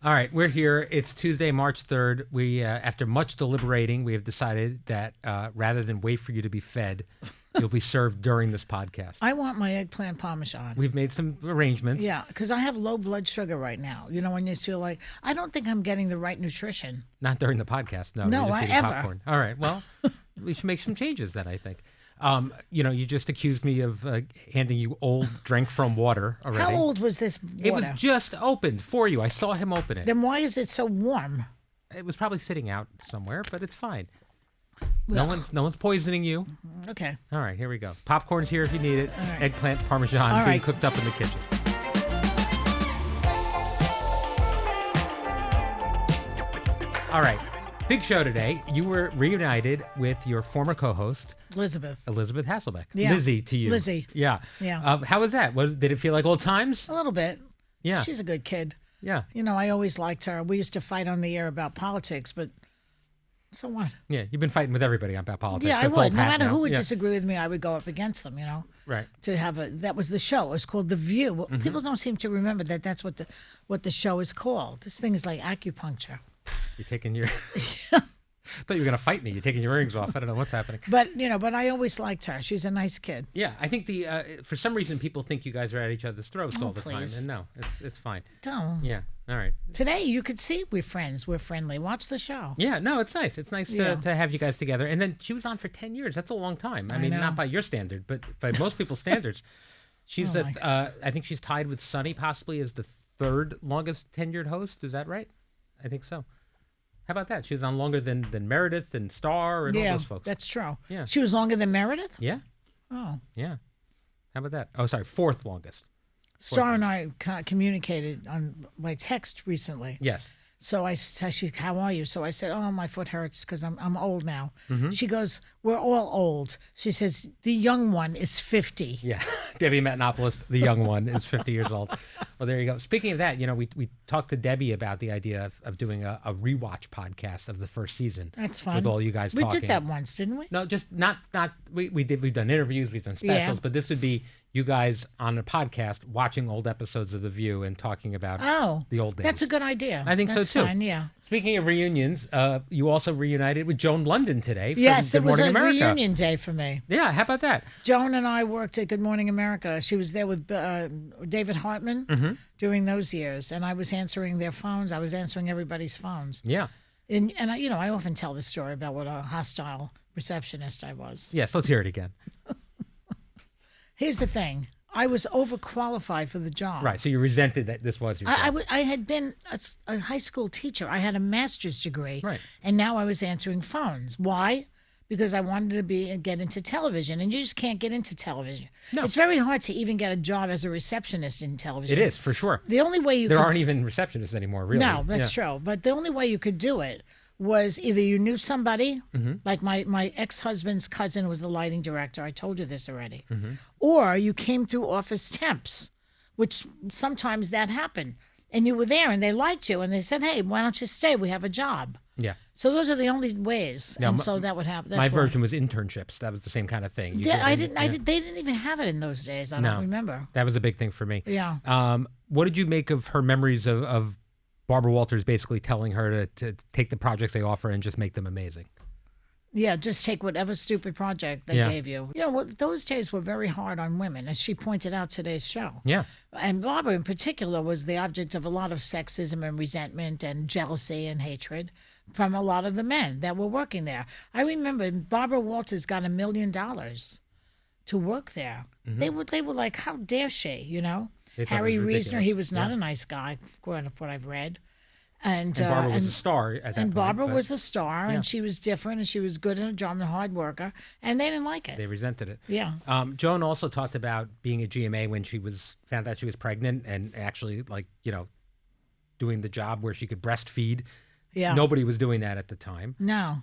All right, we're here. It's Tuesday, March 3rd. We, after much deliberating, we have decided that rather than wait for you to be fed, you'll be served during this podcast. I want my eggplant parmesan. We've made some arrangements. Yeah, because I have low blood sugar right now. You know, when you feel like, I don't think I'm getting the right nutrition. Not during the podcast, no. No, you're just eating ever. popcorn. All right, well, we should make some changes then, I think. You just accused me of handing you old drink from water already. How old was this water? It was just opened for you. I saw him open it. Then why is it so warm? It was probably sitting out somewhere, but it's fine. No one's poisoning you. Okay. All right, here we go. Popcorn's here if you need it. right. Eggplant parmesan All being right. cooked up in the kitchen. All right. Big show today. You were reunited with your former co-host, Elisabeth Hasselbeck. Yeah. Lizzie to you. Lizzie. Yeah. Yeah. How was that? Did it feel like old times? A little bit. Yeah. She's a good kid. Yeah. You know, I always liked her. We used to fight on the air about politics, but so what? Yeah. You've been fighting with everybody about politics. Yeah, I That's would. old No hat matter now. who would Yeah. disagree with me, I would go up against them, you know. Right. That was the show. It was called The View. Mm-hmm. People don't seem to remember that that's what the show is called. This thing is like acupuncture. You're taking your... I thought you were going to fight me. You're taking your earrings off. I don't know what's happening. But I always liked her. She's a nice kid. Yeah, I think for some reason people think you guys are at each other's throats all the please. time, and no, it's fine. Don't. Yeah, all right. Today you could see we're friends. We're friendly. Watch the show. Yeah, no, it's nice. It's nice Yeah. to have you guys together. And then she was on for 10 years. That's a long time. I mean, know. not by your standard, but by most people's standards. She's Oh, I think she's tied with Sunny possibly as the third longest tenured host. Is that right? I think so. How about that? She was on longer than Meredith and Star and all Yeah, those folks. that's true. Yeah. She was longer than Meredith? Yeah, Oh. yeah. How about that? Oh, sorry, fourth longest. Star and I communicated by text recently. Yes. So I said, how are you? So I said, oh, my foot hurts because I'm old now. Mm-hmm. She goes, we're all old. She says, the young one is 50. Yeah, Debbie Matenopoulos, the young one, is 50 years old. Well, there you go. Speaking of that, we talked to Debbie about the idea of doing a rewatch podcast of the first season. That's fun. With all you guys We talking. did that once, didn't we? No, just not. We've done interviews, we've done specials, Yeah. but this would be you guys on a podcast watching old episodes of The View and talking about the old days. That's a good idea. I think That's so too. Fine, yeah. Speaking of reunions, you also reunited with Joan Lunden today. From Yes, Good it was Morning a America. reunion day for me. Yeah, how about that? Joan and I worked at Good Morning America. She was there with David Hartman during those years, and I was answering their phones. I was answering everybody's phones. Yeah. And I often tell this story about what a hostile receptionist I was. Yes, let's hear it again. Here's the thing. I was overqualified for the job. Right, so you resented that this was your job. I had been a high school teacher. I had a master's degree. Right. And now I was answering phones. Why? Because I wanted to get into television, and you just can't get into television. No. It's very hard to even get a job as a receptionist in television. It is, for sure. The only way you There could aren't even receptionists anymore, really. No, that's true. But the only way you could do it was either you knew somebody, like my ex-husband's cousin was the lighting director. I told you this already. Or you came through office temps, which sometimes that happened. And you were there and they liked you and they said, hey, why don't you stay? We have a job. Yeah. So those are the only ways. Now, and so that would happen. My version was internships. That was the same kind of thing. You Yeah, did- they didn't even have it in those days. I No. don't remember. That was a big thing for me. Yeah. What did you make of her memories of Barbara Walters basically telling her to take the projects they offer and just make them amazing? Yeah, just take whatever stupid project they Yeah. gave you. You know, those days were very hard on women, as she pointed out today's show. Yeah. And Barbara, in particular, was the object of a lot of sexism and resentment and jealousy and hatred from a lot of the men that were working there. I remember Barbara Walters got $1 million to work there. They were like, how dare she, you know? They thought it Harry was Reisner, ridiculous. he was not Yeah. a nice guy, according to what I've read. And Barbara was a star at that point. and Barbara but was a star, yeah. and she was different, and she was good at her job and a hard worker, and they didn't like it. They resented it. Yeah. Joan also talked about being a GMA when she found out she was pregnant and actually, doing the job where she could breastfeed. Yeah. Nobody was doing that at the time. No.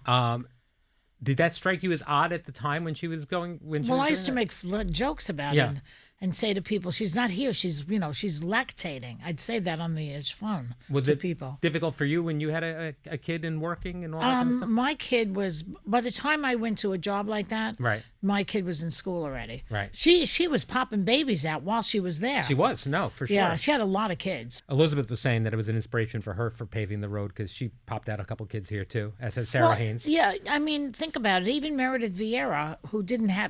Did that strike you as odd at the time when she was going? Well, I used to make jokes about Yeah. it. and say to people, she's not here. She's lactating. I'd say that on the phone Was to it people. difficult for you when you had a kid and working and all that kind of stuff? My kid was, by the time I went to a job like that, Right. my kid was in school already. Right. She was popping babies out while she was there. She was, no, for sure. Yeah, she had a lot of kids. Elizabeth was saying that it was an inspiration for her for paving the road because she popped out a couple kids here too, as has Sarah Haynes. Yeah, I mean, think about it. Even Meredith Vieira, who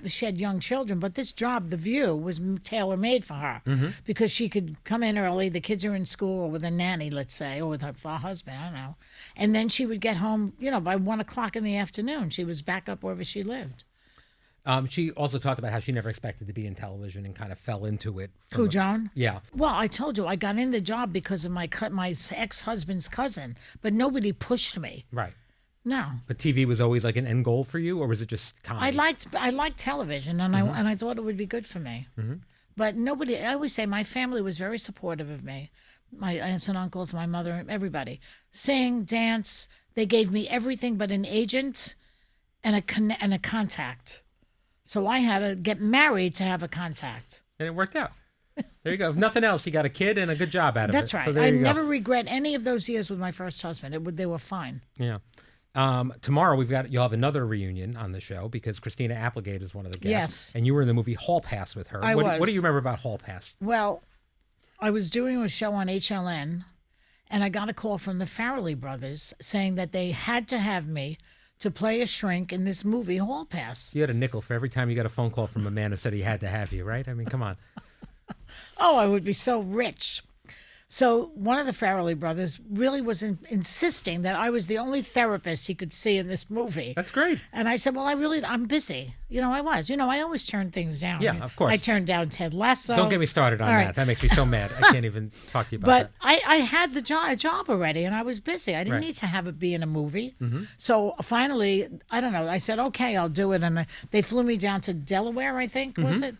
she had young children, but this job, The View, was tailor-made for her because she could come in early. The kids are in school or with a nanny, let's say, or with her husband, I don't know. And then she would get home, by 1 o'clock in the afternoon. She was back up wherever she lived. She also talked about how she never expected to be in television and kind of fell into it. Who, Joan? Yeah. Well, I told you, I got in the job because of my ex-husband's cousin, but nobody pushed me. Right. No. But TV was always like an end goal for you, or was it just comedy? I liked television, and I thought it would be good for me. Mm-hmm. But nobody. I always say my family was very supportive of me. My aunts and uncles, my mother, everybody. Sing, dance. They gave me everything but an agent and a contact. So I had to get married to have a contact. And it worked out. There you go. If nothing else, you got a kid and a good job out of That's it. right. So there I you go. never regret any of those years with my first husband. They were fine. Yeah. Tomorrow you'll have another reunion on the show because Christina Applegate is one of the guests. Yes. And you were in the movie Hall Pass with her. I was. What do you remember about Hall Pass? Well, I was doing a show on HLN, and I got a call from the Farrelly brothers saying that they had to have me to play a shrink in this movie, Hall Pass. You had a nickel for every time you got a phone call from a man who said he had to have you, right? I mean, come on. Oh, I would be so rich. So one of the Farrelly brothers really was insisting that I was the only therapist he could see in this movie. That's great. And I said, well, I'm busy. I was. I always turn things down. Yeah, of course. I turned down Ted Lasso. Don't get me started on All that. right. That makes me so mad. I can't even talk to you about But that. I had the job already, and I was busy. I didn't Right. need to have it be in a movie. So finally, I don't know. I said, okay, I'll do it. And they flew me down to Delaware, I think, was it?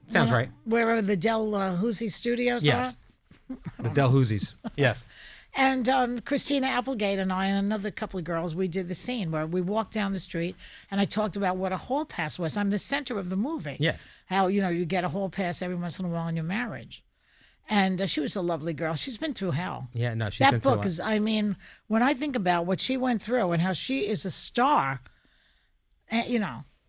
Sounds right. Wherever the Delhousie studios Yes. are. The Delhousies. Yes. And Christina Applegate and I and another couple of girls, we did the scene where we walked down the street and I talked about what a hall pass was. I'm the center of the movie. Yes. How, you get a hall pass every once in a while in your marriage. And she was a lovely girl. She's been through hell. Yeah, no, she's that been book through is, when I think about what she went through and how she is a star,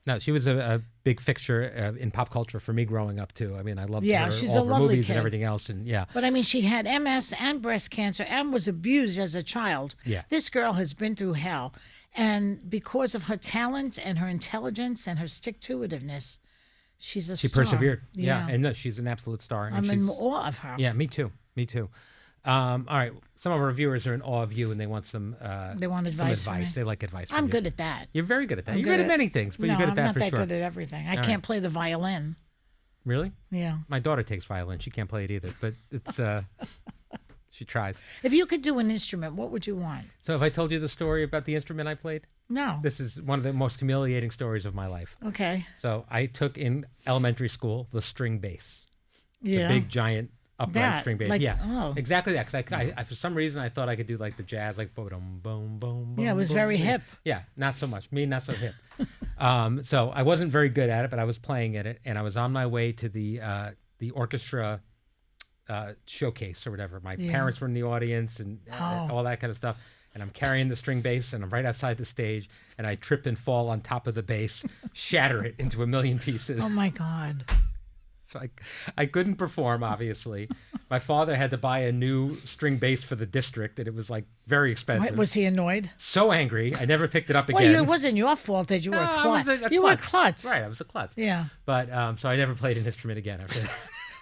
No, she was a big fixture in pop culture for me growing up too. I mean, I loved her, she's all a her lovely movies kid. and everything else, and yeah. But she had MS and breast cancer and was abused as a child. Yeah. This girl has been through hell. And because of her talent and her intelligence and her stick-to-itiveness, she's a She star. persevered. Yeah, and no, she's an absolute star. And I'm in she's, awe of her. Yeah, me too. All right, some of our viewers are in awe of you, and they want some. They want advice from me. They like advice. From I'm you. good at that. You're very good at that. I'm You're good good at at- many things, but No, you're good at I'm that not for that sure. good at everything. I All can't play the violin. Really? Yeah. My daughter takes violin. She can't play it either, but it's. She tries. If you could do an instrument, what would you want? So, have I told you the story about the instrument I played? No. This is one of the most humiliating stories of my life. Okay. So, I took in elementary school the string bass. Yeah. The big giant upright That, string bass. like- Yeah, oh. exactly that. Because I, for some reason, I thought I could do like the jazz, like boom, boom, boom. Yeah, it was boom, very boom. hip. Yeah, not so much. Me, not so hip. So I wasn't very good at it, but I was playing at it, and I was on my way to the orchestra showcase or whatever. My parents were in the audience and all that kind of stuff. And I'm carrying the string bass, and I'm right outside the stage, and I trip and fall on top of the bass, shatter it into a million pieces. Oh, my God. So I couldn't perform, obviously. My father had to buy a new string bass for the district, and it was like very expensive. What, was he annoyed? So angry, I never picked it up Well, again. it wasn't your fault that you were a No, I klutz. was a You were a klutz. klutz. Right, I was a klutz. Yeah. But so I never played an instrument again after that.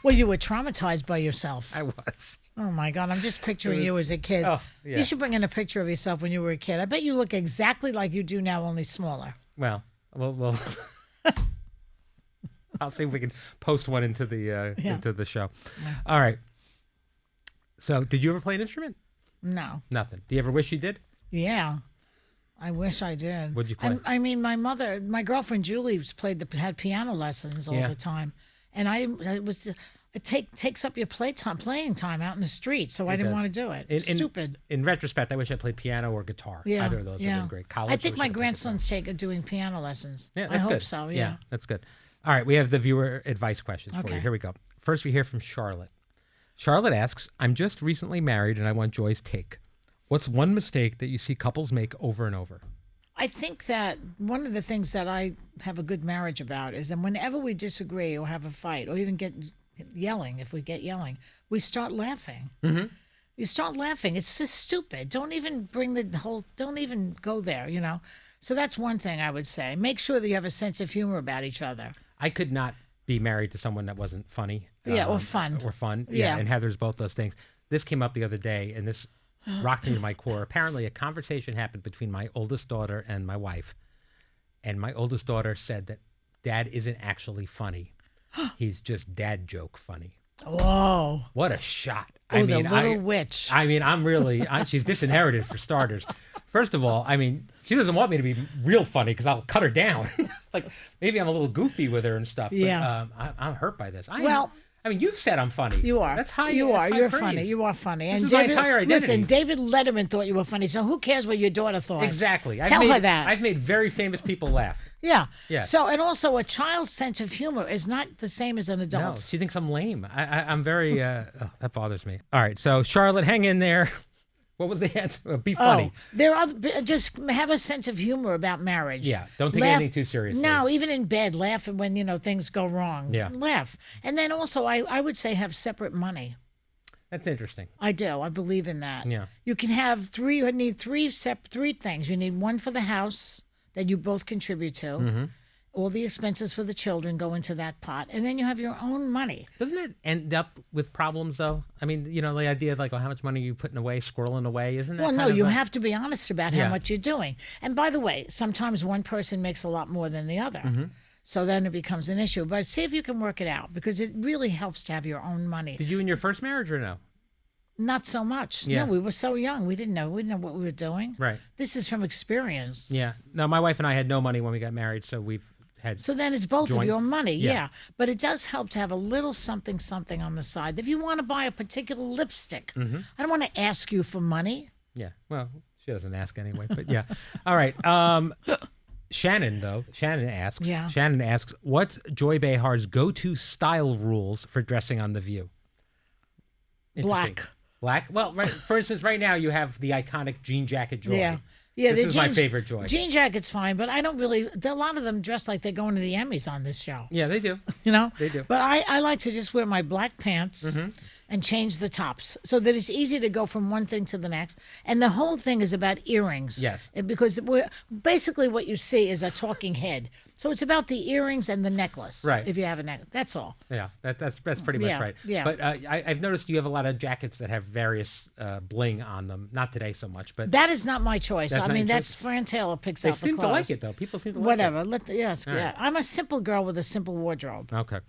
Well, you were traumatized by yourself. I was. Oh, my God. I'm just picturing you as a kid. Oh, yeah. You should bring in a picture of yourself when you were a kid. I bet you look exactly like you do now, only smaller. Well, I'll see if we can post one into the show. Yeah. All right. So, did you ever play an instrument? No. Nothing. Do you ever wish you did? Yeah. I wish I did. What'd you play? I mean, my girlfriend Julie had piano lessons all Yeah. the time. And it takes up your playing time out in the street, so I didn't does. want to do it. It's stupid. In retrospect, I wish I played piano or guitar. Yeah, Either of those would have been great. College, I think wish my I'd played grandson's doing piano lessons. guitar. Yeah, I that's hope good. so. Yeah. That's good. All right, we have the viewer advice questions for you. Okay. Here we go. First, we hear from Charlotte. Charlotte asks, I'm just recently married and I want Joy's take. What's one mistake that you see couples make over and over? I think that one of the things that I have a good marriage about is that whenever we disagree or have a fight or even get yelling, if we get yelling, we start laughing. Mm-hmm. You start laughing. It's just stupid. Don't even don't even go there, you know. So that's one thing I would say. Make sure that you have a sense of humor about each other. I could not be married to someone that wasn't funny. Yeah, or fun. Or fun. Yeah. And Heather's both those things. This came up the other day, and this rocked me to my core. Apparently, a conversation happened between my oldest daughter and my wife. And my oldest daughter said that Dad isn't actually funny. He's just dad joke funny. Whoa. What a shot. The little witch. I mean, she's disinherited for starters. First of all, I mean, she doesn't want me to be real funny because I'll cut her down. Like, maybe I'm a little goofy with her and stuff. Yeah. But I'm hurt by this. I mean, you've said I'm funny. You are. That's high. You are. That's high You're praise. funny. You are funny. This And is David, my entire identity. listen, David Letterman thought you were funny, so who cares what your daughter thought? Exactly. Tell her that. I've made very famous people laugh. Yeah. Yeah. So, and also, a child's sense of humor is not the same as an No, adult's. she thinks I'm lame. I'm very. That bothers me. All right, so Charlotte, hang in there. What was the answer? Be funny. There are just have a sense of humor about marriage. Yeah, don't take anything too seriously. No, even in bed, laugh when things go wrong. Yeah, laugh, and then also I would say have separate money. That's interesting. I do. I believe in that. Yeah, you can have three. You need three things. You need one for the house that you both contribute to. Mm-hmm. All the expenses for the children go into that pot, and then you have your own money. Doesn't it end up with problems, though? I mean, the idea of like, how much money are you putting away, squirreling away, isn't it? Well, no, you have to be honest about Yeah. how much you're doing. And by the way, sometimes one person makes a lot more than the other. Mm-hmm. So then it becomes an issue. But see if you can work it out, because it really helps to have your own money. Did you in your first marriage or no? Not so much. Yeah. No, we were so young. We didn't know what we were doing. Right. This is from experience. Yeah. No, my wife and I had no money when we got married, so we've had. So then it's both joint- of your money, Yeah. yeah. But it does help to have a little something on the side. If you want to buy a particular lipstick, Mm-hmm. I don't want to ask you for money. Yeah. Well, she doesn't ask anyway, but yeah. All right. Shannon asks. Yeah. Shannon asks, what's Joy Behar's go-to style rules for dressing on The View? Interesting. Black. Well, right. For instance, right now you have the iconic jean jacket Joy. Yeah. Yeah, This is my favorite Joy. Jean jacket's fine, but I don't really. A lot of them dress like they're going to the Emmys on this show. Yeah, they do. You know, They do. But I like to just wear my black pants and change the tops so that it's easy to go from one thing to the next. And the whole thing is about earrings. Yes. Because basically what you see is a talking head. So it's about the earrings and the necklace. Right. If you have a necklace, that's all. Yeah, that's pretty much Yeah, right. yeah. But I've noticed you have a lot of jackets that have various bling on them. Not today so much, but That is not my choice. That's I not mean, your that's Fran Taylor picks they out the seem clothes. to like it though. People seem to like Whatever. it. Yes. All right. Yeah. I'm a simple girl with a simple wardrobe. Okay.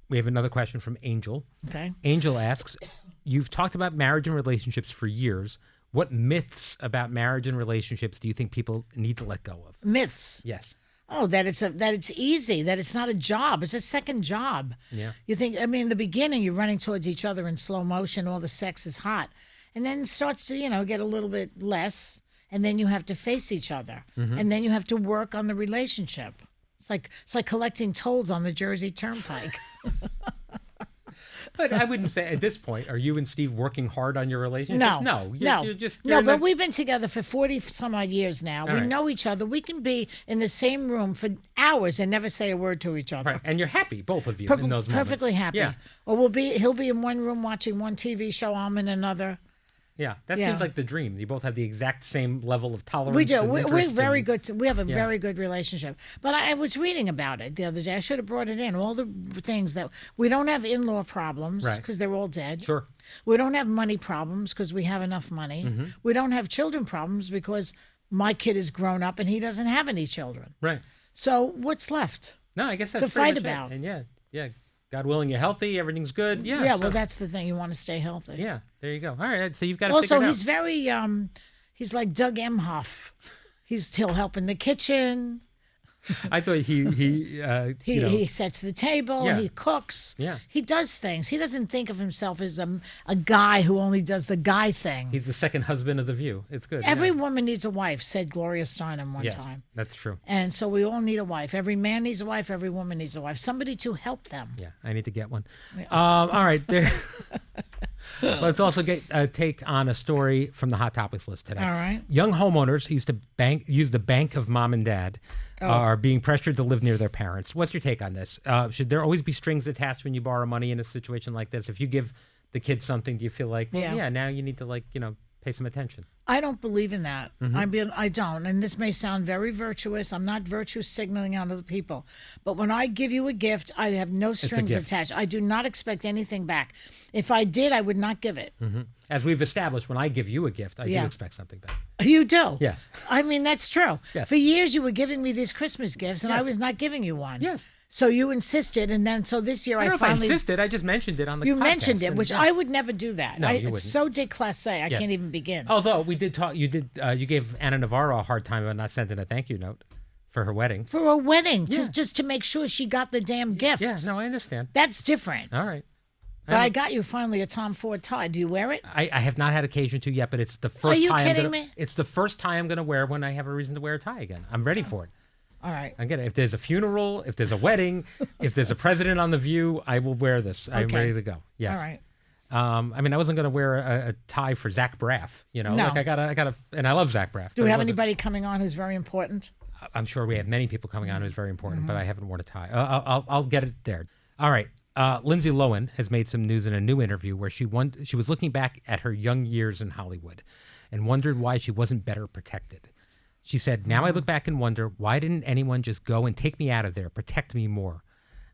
We have another question from Angel. Okay. Angel asks, you've talked about marriage and relationships for years. What myths about marriage and relationships do you think people need to let go of? Myths. Yes. Oh, that it's easy, that it's not a job. It's a second job. Yeah. You think, I mean, in the beginning, you're running towards each other in slow motion, all the sex is hot. And then it starts to, get a little bit less. And then you have to face each other. Mm-hmm. And then you have to work on the relationship. It's like collecting tolls on the Jersey Turnpike. But I wouldn't say at this point, are you and Steve working hard on your relationship? No, You're just you're in but the- we've been together for 40 some odd years now. All We right. know each other. We can be in the same room for hours and never say a word to each other. Right, and you're happy, both of you, in those moments. Perfectly happy. Yeah, Or he'll be in one room watching one TV show, I'm in another. yeah. That Yeah. seems like the dream. You both have the exact same level of tolerance. We do. and We're interest very and- good. We have a Yeah. very good relationship. But I was reading about it the other day. I should have brought it in. All the things that we don't have in-law problems Right. because they're all dead. Sure. We don't have money problems because we have enough money. Mm-hmm. We don't have children problems because my kid is grown up and he doesn't have any children. Right. So what's left? No, I guess that's To pretty fight much it. about. And yeah. God willing, you're healthy, everything's good. Yeah. Yeah, so- well, that's the thing. You want to stay healthy. yeah. There you go. All right. So you've got to Also, figure it he's out. very he's like Doug Emhoff. He'll help in the kitchen. I thought He sets the table. Yeah. He cooks. Yeah. He does things. He doesn't think of himself as a guy who only does the guy thing. he's the second husband of The View. It's good. Every yeah. woman needs a wife, said Gloria Steinem one Yes, time. that's true. And so we all need a wife. Every man needs a wife. Every woman needs a wife. Somebody to help them. Yeah, I need to get one. All right, there. Let's also take on a story from the Hot Topics list today. All right. Young homeowners who use the bank of mom and dad are being pressured to live near their parents. What's your take on this? Should there always be strings attached when you borrow money in a situation like this? If you give the kids something, do you feel like, now you need to pay some attention? I don't believe in that. I don't. And this may sound very virtuous. I'm not virtue signaling on other people. But when I give you a gift, I have no strings attached. I do not expect anything back. If I did, I would not give it. Mm-hmm. As we've established, when I give you a gift, I do expect something back. You do? Yes. I mean, that's true. Yes. For years, you were giving me these Christmas gifts, and I was not giving you one. Yes. So you insisted, and then so this year I don't know finally. if I insisted. I just mentioned it on the podcast. You mentioned it, which I would never do that. No, you It's wouldn't. so déclassé. I can't even begin. Although we did talk, you gave Anna Navarro a hard time about not sending a thank you note for her wedding. For a wedding, just to make sure she got the damn gift. Yeah, no, I understand. That's different. All right. But I got you finally a Tom Ford tie. Do you wear it? I have not had occasion to yet, but it's the first Are you tie kidding me? It's the first tie I'm going to wear when I have a reason to wear a tie again. I'm ready for it. All right. I get it. If there's a funeral, if there's a wedding, if there's a president on The View, I will wear this. I'm ready to go. Yes. All right. I mean, I wasn't going to wear a tie for Zach Braff. No. Like I gotta, and I love Zach Braff. Do we have anybody coming on who's very important? I'm sure we have many people coming on who's very important, but I haven't worn a tie. I'll get it there. All right. Lindsay Lohan has made some news in a new interview where she was looking back at her young years in Hollywood and wondered why she wasn't better protected. She said, now I look back and wonder, why didn't anyone just go and take me out of there, protect me more?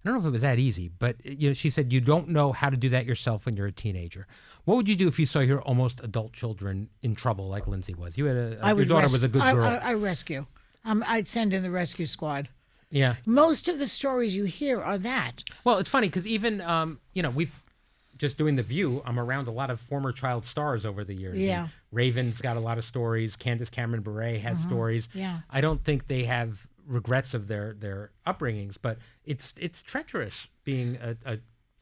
I don't know if it was that easy, but she said, you don't know how to do that yourself when you're a teenager. What would you do if you saw your almost adult children in trouble like Lindsay was? You had your daughter was a good girl. I rescue. I'd send in the rescue squad. Yeah. Most of the stories you hear are that. Well, it's funny because even, we've just doing The View, I'm around a lot of former child stars over the years. Yeah. And Raven's got a lot of stories. Candace Cameron Bure had stories. Yeah. I don't think they have regrets of their upbringings, but it's treacherous being a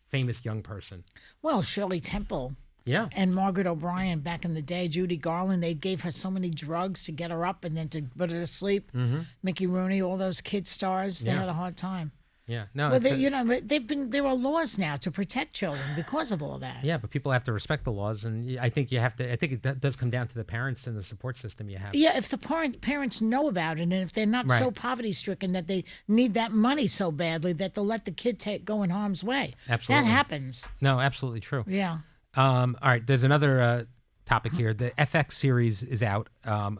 famous young person. Well, Shirley Temple. Yeah. And Margaret O'Brien back in the day, Judy Garland, they gave her so many drugs to get her up and then to put her to sleep. Mm-hmm. Mickey Rooney, all those kid stars, they had a hard time. Yeah, no. But there are laws now to protect children because of all that. Yeah, but people have to respect the laws, and I think it does come down to the parents and the support system you have. Yeah, if the parents know about it, and if they're not so poverty stricken that they need that money so badly that they'll let the kid go in harm's way. Absolutely, that happens. No, absolutely true. Yeah. All right, there's another topic here. The FX series is out,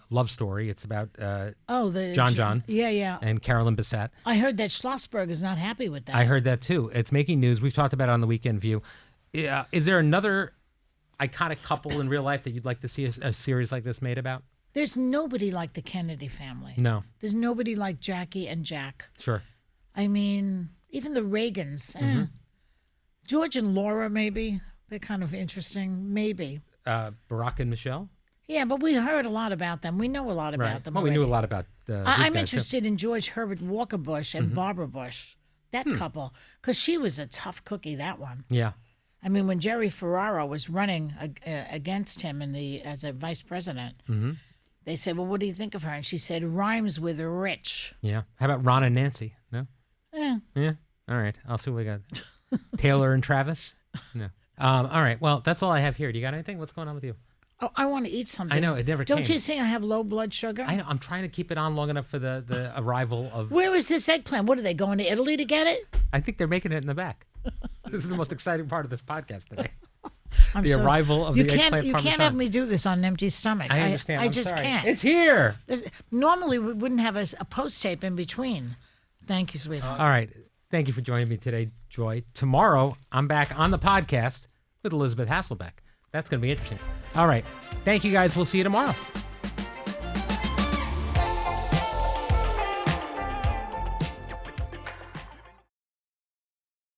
Love Story. It's about John. Yeah. And Carolyn Bessette. I heard that Schlossberg is not happy with that. I heard that too. It's making news. We've talked about it on the Weekend View. Is there another iconic couple in real life that you'd like to see a series like this made about? There's nobody like the Kennedy family. No. There's nobody like Jackie and Jack. Sure. I mean, even the Reagans. George and Laura, maybe. They're kind of interesting. Maybe. Barack and Michelle? Yeah, but we heard a lot about them. We know a lot about them. Well, already. we knew a lot about I'm interested in George Herbert Walker Bush and Barbara Bush, that couple, because she was a tough cookie, that one. Yeah. I mean, when Jerry Ferraro was running against him as a vice president, they said, well, what do you think of her? And she said, rhymes with rich. Yeah. How about Ron and Nancy? No? Yeah. All right. I'll see what we got. Taylor and Travis? No. All right. Well, that's all I have here. Do you got anything? What's going on with you? Oh, I want to eat something. I know. It never came. Don't you think I have low blood sugar? I know. I'm trying to keep it on long enough for the arrival of... Where is this eggplant? What, are they going to Italy to get it? I think they're making it in the back. This is the most exciting part of this podcast today. Arrival of the eggplant You parmesan. can't have me do this on an empty stomach. I understand. I I'm just sorry. can't. It's here. Normally, we wouldn't have a post tape in between. Thank you, sweetheart. All right. Thank you for joining me today, Joy. Tomorrow, I'm back on the podcast with Elisabeth Hasselbeck. That's going to be interesting. All right. Thank you, guys. We'll see you tomorrow.